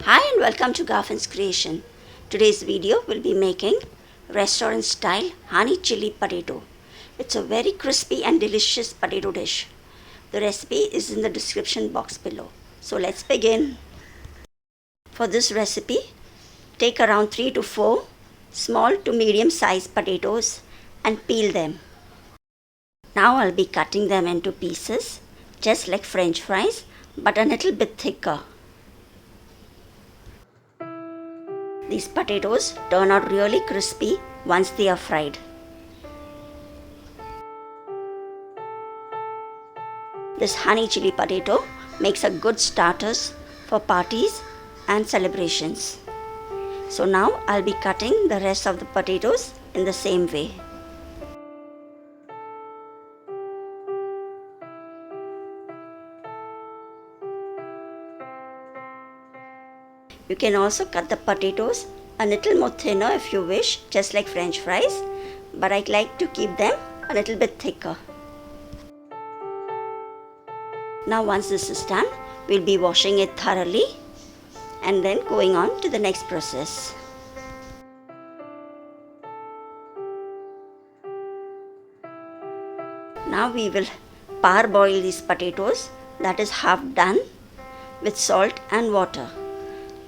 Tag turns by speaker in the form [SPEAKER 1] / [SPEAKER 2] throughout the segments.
[SPEAKER 1] Hi and welcome to Garfin's creation. Today's video will be making restaurant style honey chili potato. It's a very crispy and delicious potato dish. The recipe is in the description box below. So let's begin. For this recipe, take around 3 to 4 small to medium sized potatoes and peel them. Now I'll be cutting them into pieces just like French fries but a little bit thicker. These potatoes turn out really crispy once they are fried. This honey chili potato makes a good starters for parties and celebrations. So now I'll be cutting the rest of the potatoes in the same way. You can also cut the potatoes a little more thinner if you wish, just like French fries, but I like to keep them a little bit thicker. Now once this is done, we'll be washing it thoroughly and then going on to the next process. Now we will parboil these potatoes, that is half done, with salt and water.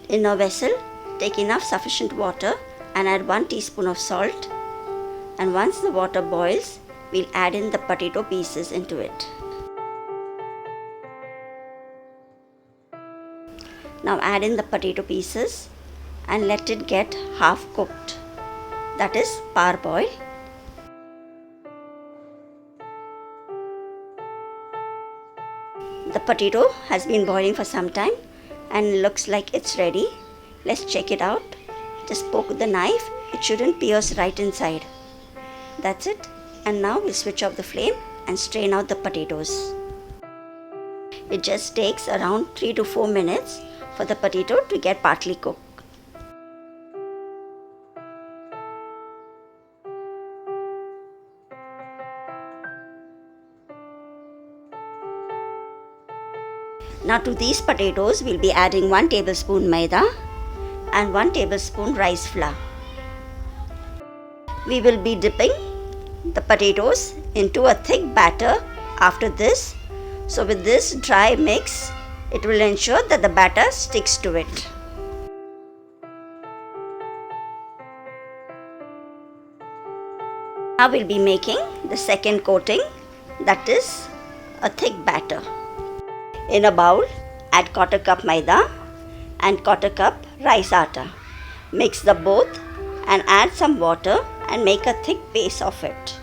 [SPEAKER 1] In a vessel, take enough sufficient water and add 1 teaspoon of salt, and once the water boils, we'll add in the potato pieces into it. Now add in the potato pieces and let it get half cooked, that is parboil. The potato has been boiling for some time and looks like it's ready. Let's check it out. Just poke with the knife, it shouldn't pierce right inside. That's it. And now we'll switch off the flame and strain out the potatoes. It just takes around 3 to 4 minutes for the potato to get partly cooked. Now to these potatoes, we'll be adding 1 tablespoon maida and 1 tablespoon rice flour. We will be dipping the potatoes into a thick batter after this. So with this dry mix, it will ensure that the batter sticks to it. Now we'll be making the second coating, that is a thick batter. In a bowl, add 1/4 cup maida and 1/4 cup rice atta. Mix the both and add some water and make a thick paste of it.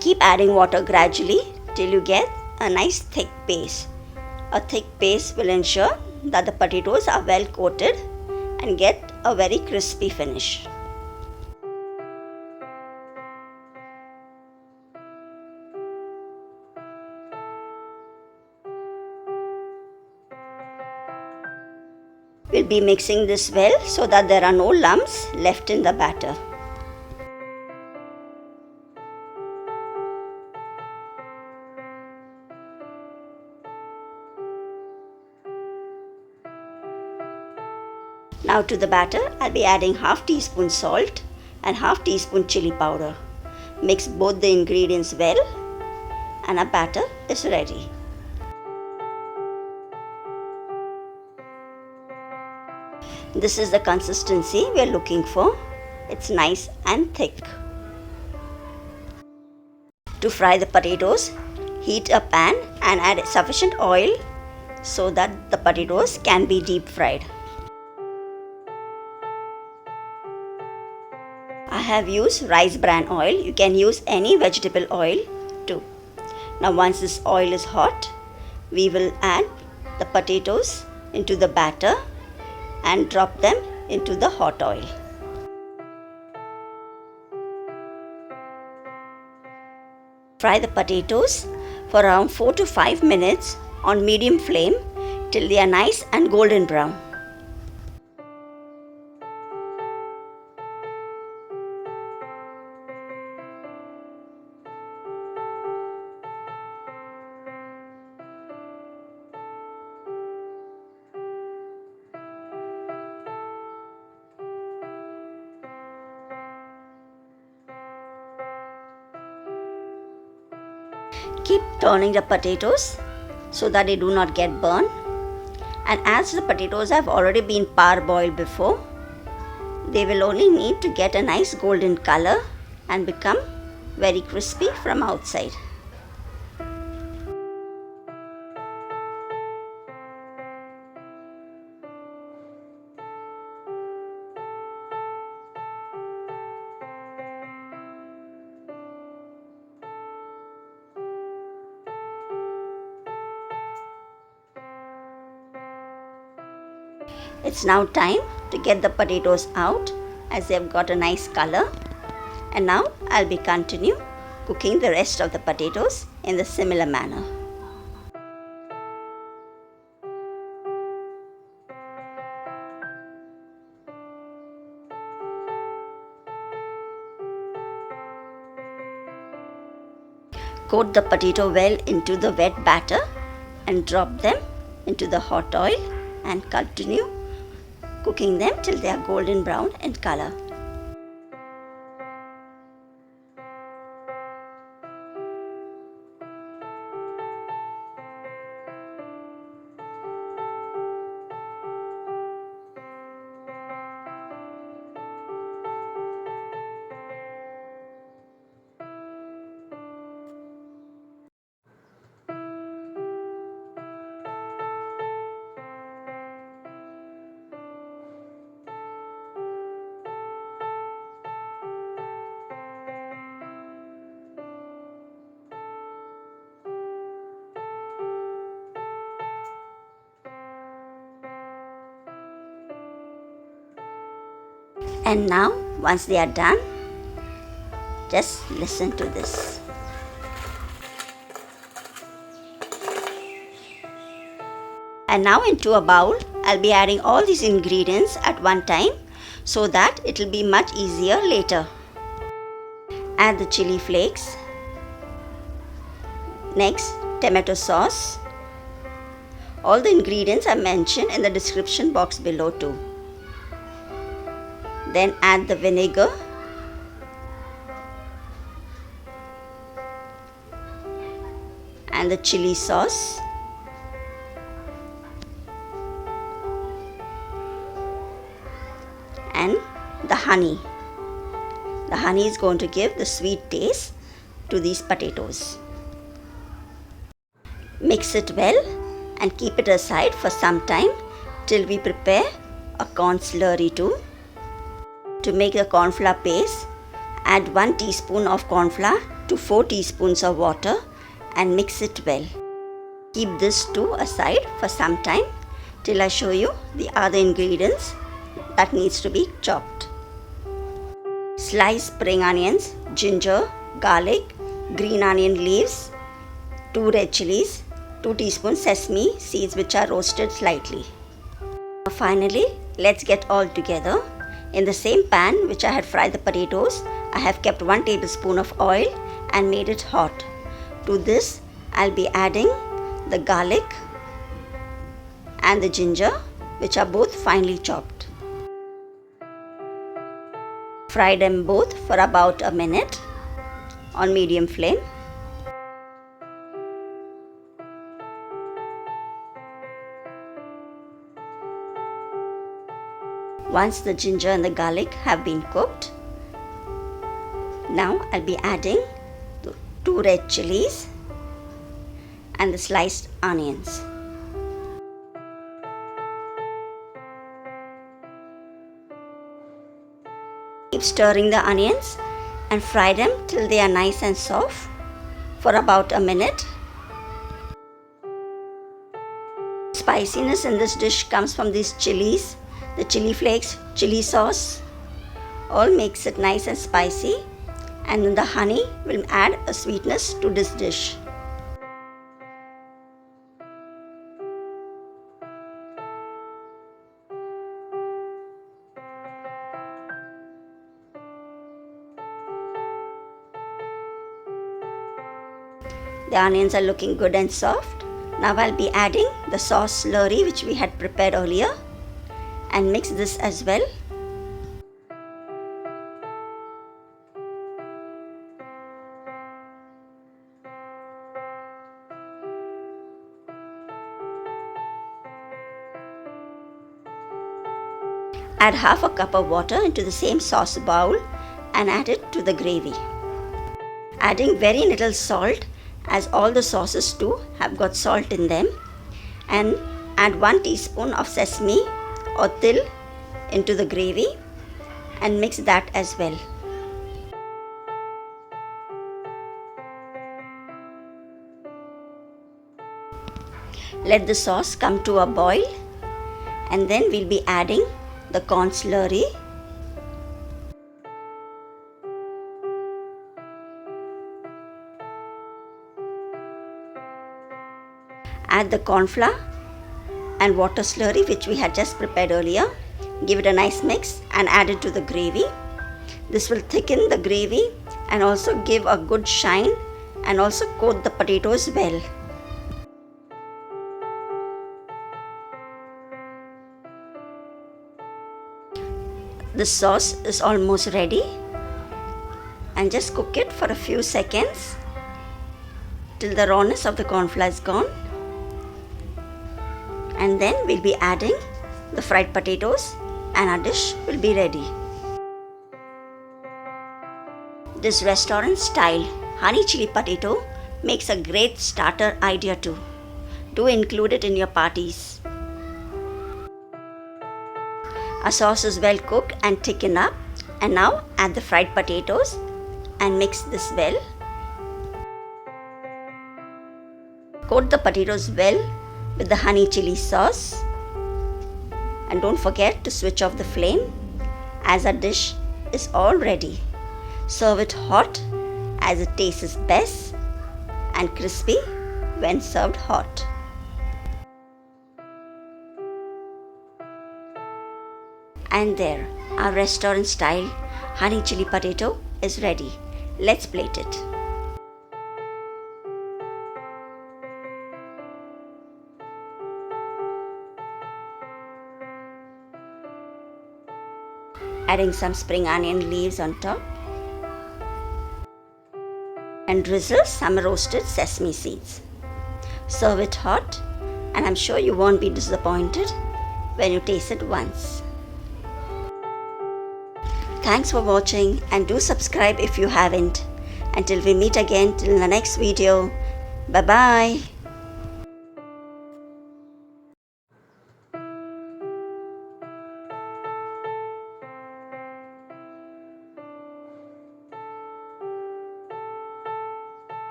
[SPEAKER 1] Keep adding water gradually till you get a nice thick paste. A thick paste will ensure that the potatoes are well coated and get a very crispy finish. We'll be mixing this well so that there are no lumps left in the batter. Now to the batter, I'll be adding half teaspoon salt and half teaspoon chili powder. Mix both the ingredients well and our batter is ready. This is the consistency we are looking for. It's nice and thick. To fry the potatoes, heat a pan and add sufficient oil so that the potatoes can be deep fried. I have used rice bran oil. You can use any vegetable oil too. Now once this oil is hot, we will add the potatoes into the batter and drop them into the hot oil. Fry the potatoes for around 4 to 5 minutes on medium flame till they are nice and golden brown. Keep turning the potatoes so that they do not get burned. And as the potatoes have already been parboiled before, they will only need to get a nice golden color and become very crispy from outside. It's now time to get the potatoes out as they have got a nice color. And now I'll be continue cooking the rest of the potatoes in the similar manner. Coat the potato well into the wet batter and drop them into the hot oil and continue cooking them till they are golden brown in color. And now, once they are done, just listen to this. And now into a bowl, I'll be adding all these ingredients at one time so that it will be much easier later. Add the chili flakes. Next, tomato sauce. All the ingredients are mentioned in the description box below too. Then add the vinegar, and the chili sauce, and the honey. The honey is going to give the sweet taste to these potatoes. Mix it well and keep it aside for some time till we prepare a corn slurry too. To make the corn flour paste, add 1 teaspoon of corn flour to 4 teaspoons of water and mix it well. Keep this too aside for some time till I show you the other ingredients that needs to be chopped. Sliced spring onions, ginger, garlic, green onion leaves, 2 red chillies, 2 teaspoons sesame seeds which are roasted slightly. Finally, let's get all together. In the same pan which I had fried the potatoes, I have kept 1 tablespoon of oil and made it hot. To this, I'll be adding the garlic and the ginger, which are both finely chopped. Fry them both for about a minute on medium flame. Once the ginger and the garlic have been cooked, now I'll be adding the 2 red chillies and the sliced onions. Keep stirring the onions and fry them till they are nice and soft for about a minute. Spiciness in this dish comes from these chilies, the chili flakes, chili sauce, all makes it nice and spicy, and then the honey will add a sweetness to this dish. The onions are looking good and soft. Now I'll be adding the sauce slurry which we had prepared earlier and mix this as well. Add half a cup of water into the same sauce bowl and add it to the gravy. Adding very little salt, as all the sauces too have got salt in them, and add 1 teaspoon of sesame or til into the gravy and mix that as well. Let the sauce come to a boil, and then we'll be adding the corn slurry, add the corn flour and water slurry which we had just prepared earlier. Give it a nice mix and add it to the gravy. This will thicken the gravy and also give a good shine and also coat the potatoes well. The sauce is almost ready, and just cook it for a few seconds till the rawness of the corn flour is gone. And then we'll be adding the fried potatoes and our dish will be ready. This restaurant style honey chili potato makes a great starter idea too. Do include it in your parties. Our sauce is well cooked and thickened up, and now add the fried potatoes and mix this well. Coat the potatoes well with the honey chili sauce, and don't forget to switch off the flame as our dish is all ready. Serve it hot as it tastes best and crispy when served hot. And there, our restaurant style honey chili potato is ready. Let's plate it. Adding some spring onion leaves on top, and drizzle some roasted sesame seeds. Serve it hot, and I'm sure you won't be disappointed when you taste it once. Thanks for watching, and do subscribe if you haven't. Until we meet again till the next video. Bye bye.